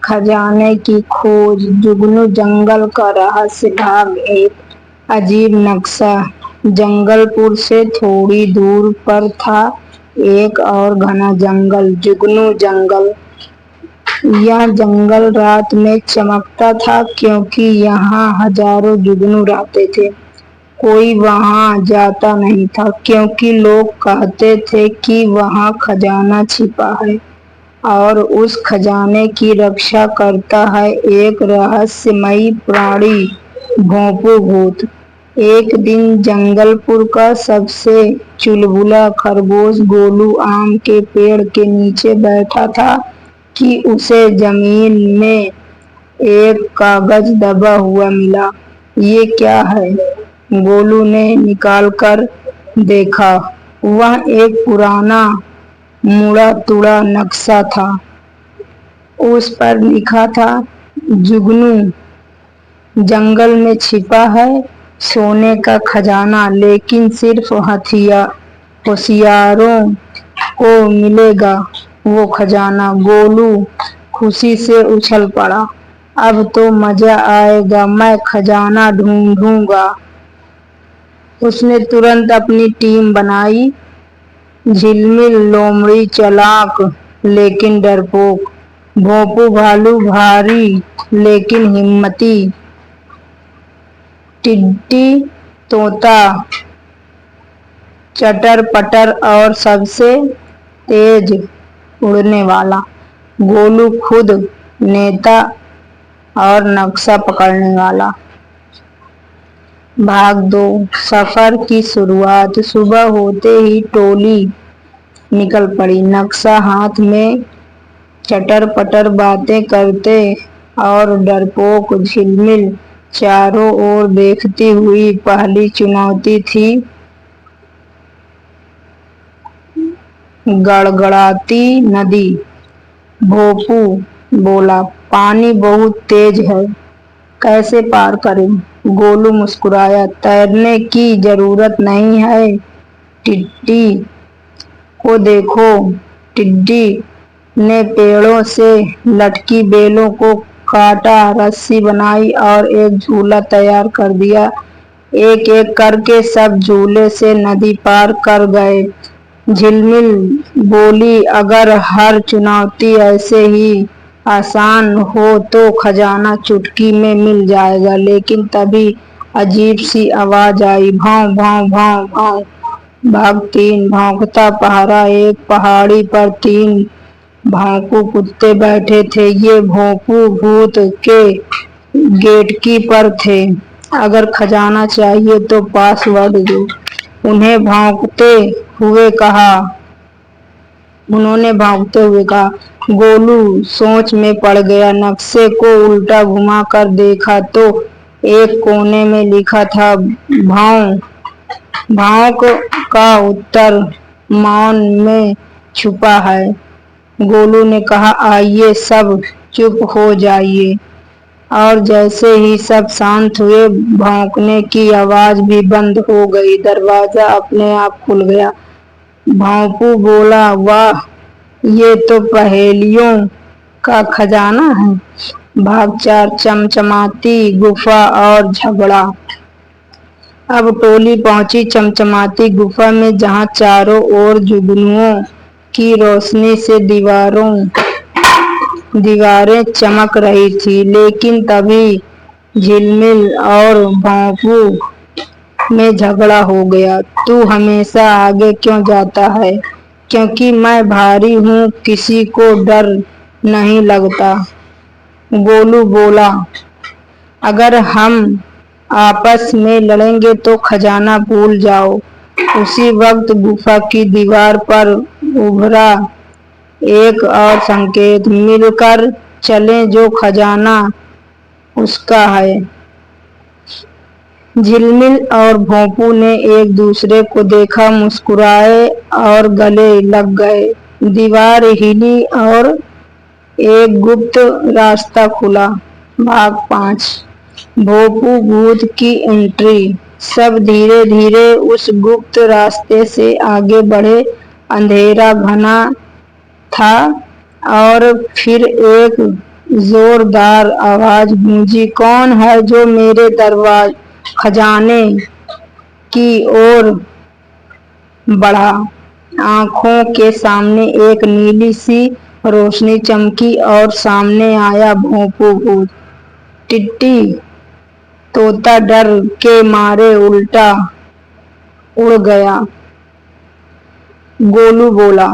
खजाने की खोज, जुगनू जंगल का रहस्य भाग एक। अजीब नक्शा। जंगलपुर से थोड़ी दूर पर था एक और घना जंगल, जुगनू जंगल। यह जंगल रात में चमकता था क्योंकि यहाँ हजारों जुगनू रहते थे। कोई वहां जाता नहीं था क्योंकि लोग कहते थे कि वहां खजाना छिपा है और उस खजाने की रक्षा करता है एक रहस्यमयी प्राणी, भोंपू भूत। एक दिन जंगलपुर का सबसे चुलबुला खरगोश गोलू आम के पेड़ के नीचे बैठा था कि उसे जमीन में एक कागज दबा हुआ मिला। ये क्या है? गोलू ने निकाल कर देखा। वह एक पुराना मुड़ा तुड़ा नक्शा था। उस पर लिखा था, जुगनू जंगल में छिपा है सोने का खजाना, लेकिन सिर्फ होशियारों को मिलेगा वो खजाना। गोलू खुशी से उछल पड़ा। अब तो मजा आएगा, मैं खजाना ढूंढूंगा। उसने तुरंत अपनी टीम बनाई। झिलमिल लोमड़ी चालाक लेकिन डरपोक, भोंपू भालू भारी लेकिन हिम्मती, टिड्डी तोता चटर पटर और सबसे तेज उड़ने वाला गोलू खुद नेता और नक्शा पकड़ने वाला। भाग 2। सफर की शुरुआत। सुबह होते ही टोली निकल पड़ी, नक्शा हाथ में, चटर पटर बातें करते और डरपोक झिलमिल चारों ओर देखती हुई। पहली चुनौती थी गड़गड़ाती नदी। भोंपू बोला, पानी बहुत तेज है, कैसे पार करें? गोलू मुस्कुराया, तैरने की जरूरत नहीं है, टिड्डी को देखो। टिड्डी ने पेड़ों से लटकी बेलों को काटा, रस्सी बनाई और एक झूला तैयार कर दिया। एक एक करके सब झूले से नदी पार कर गए। झिलमिल बोली, अगर हर चुनौती ऐसे ही आसान हो तो खजाना चुटकी में मिल जाएगा। लेकिन तभी अजीब सी आवाज आई, भौं भौं भौं भौं। भाग 3। भौंकता पहरा। एक पहाड़ी पर 3 भौंकू कुत्ते बैठे थे। ये भोंपू भूत के गेटकीपर थे। अगर खजाना चाहिए तो पासवर्ड दो, उन्होंने भागते हुए कहा। गोलू सोच में पड़ गया। नक्शे को उल्टा घुमा कर देखा तो एक कोने में लिखा था, भौं। भौंक का उत्तर मौन में छुपा है। गोलू ने कहा, आइए सब चुप हो जाइए। और जैसे ही सब शांत हुए, भौंकने की आवाज भी बंद हो गई। दरवाजा अपने आप खुल गया। भोंपू बोला, वाह, ये तो पहेलियों का खजाना है। भाग 4। चमचमाती गुफा और झगड़ा। अब टोली पहुंची चमचमाती गुफा में, जहां चारों ओर जुगनुओं की रोशनी से दीवारें चमक रही थी। लेकिन तभी झिलमिल और भोंपू में झगड़ा हो गया। तू हमेशा आगे क्यों जाता है? क्योंकि मैं भारी हूँ, किसी को डर नहीं लगता, गोलू बोला। अगर हम आपस में लड़ेंगे तो खजाना भूल जाओ। उसी वक्त गुफा की दीवार पर उभरा एक और संकेत, मिलकर चलें, जो खजाना उसका है। झिलमिल और भोंपू ने एक दूसरे को देखा, मुस्कुराए और गले लग गए। दीवार हिली और एक गुप्त रास्ता खुला। भाग 5। भोंपू भूत की एंट्री। सब धीरे धीरे उस गुप्त रास्ते से आगे बढ़े। अंधेरा घना था और फिर एक जोरदार आवाज गूंजी, कौन है जो मेरे खजाने की ओर बढ़ा। आंखों के सामने एक नीली सी रोशनी चमकी और सामने आया भोंपू भूत। टिट्टी तोता डर के मारे उल्टा उड़ गया। गोलू बोला,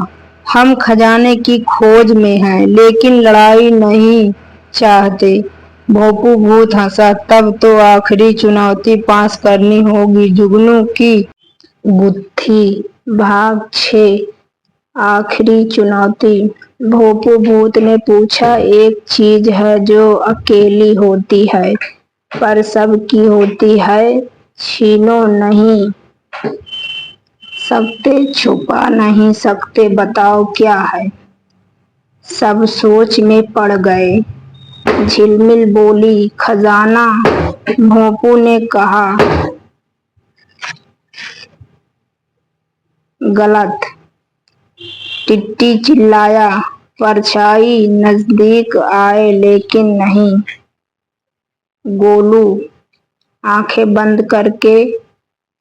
हम खजाने की खोज में हैं, लेकिन लड़ाई नहीं चाहते। भोंपू भूत हंसा, तब तो आखिरी चुनौती पास करनी होगी जुगनू की गुत्थी। भाग 6 आखिरी चुनौती। भोंपू भूत ने पूछा, एक चीज है जो अकेली होती है पर सबकी होती है, छीनो नहीं सकते, छुपा नहीं सकते, बताओ क्या है। सब सोच में पड़ गए। झिलमिल बोली, खजाना। भोंपू ने कहा, गलत। टिट्टी चिल्लाया, परछाई नजदीक आए लेकिन नहीं। गोलू आंखें बंद करके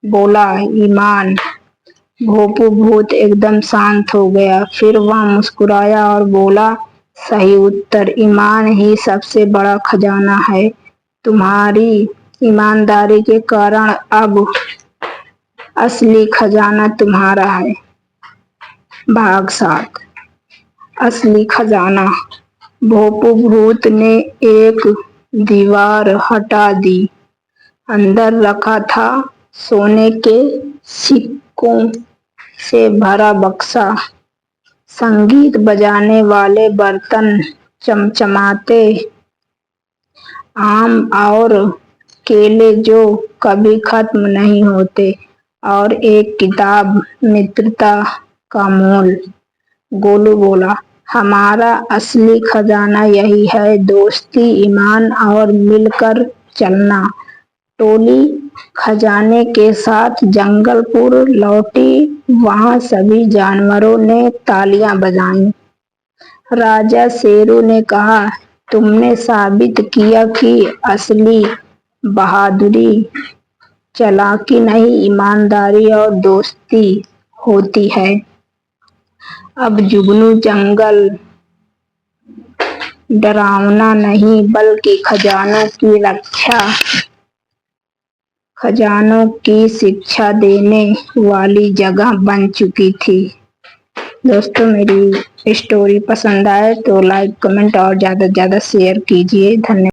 बोला, ईमान। भोंपू भूत एकदम शांत हो गया। फिर वह मुस्कुराया और बोला, सही उत्तर, ईमान ही सबसे बड़ा खजाना है। तुम्हारी ईमानदारी के कारण अब असली खजाना तुम्हारा है। भाग 7 असली खजाना। भोंपू भूत ने एक दीवार हटा दी। अंदर रखा था सोने के सिक्कों से भरा बक्सा, संगीत बजाने वाले बर्तन, चमचमाते आम और केले जो कभी खत्म नहीं होते, और एक किताब, मित्रता का मोल। गोलू बोला, हमारा असली खजाना यही है, दोस्ती, ईमान और मिलकर चलना। टोली खजाने के साथ जंगलपुर लौटी। वहां सभी जानवरों ने तालियां बजाईं। राजा शेरू ने कहा, तुमने साबित किया कि असली बहादुरी चालाकी नहीं, ईमानदारी और दोस्ती होती है। अब जुगनू जंगल डरावना नहीं बल्कि खजानों की शिक्षा देने वाली जगह बन चुकी थी। दोस्तों, मेरी स्टोरी पसंद आए तो लाइक, कमेंट और ज़्यादा से ज़्यादा शेयर कीजिए। धन्यवाद।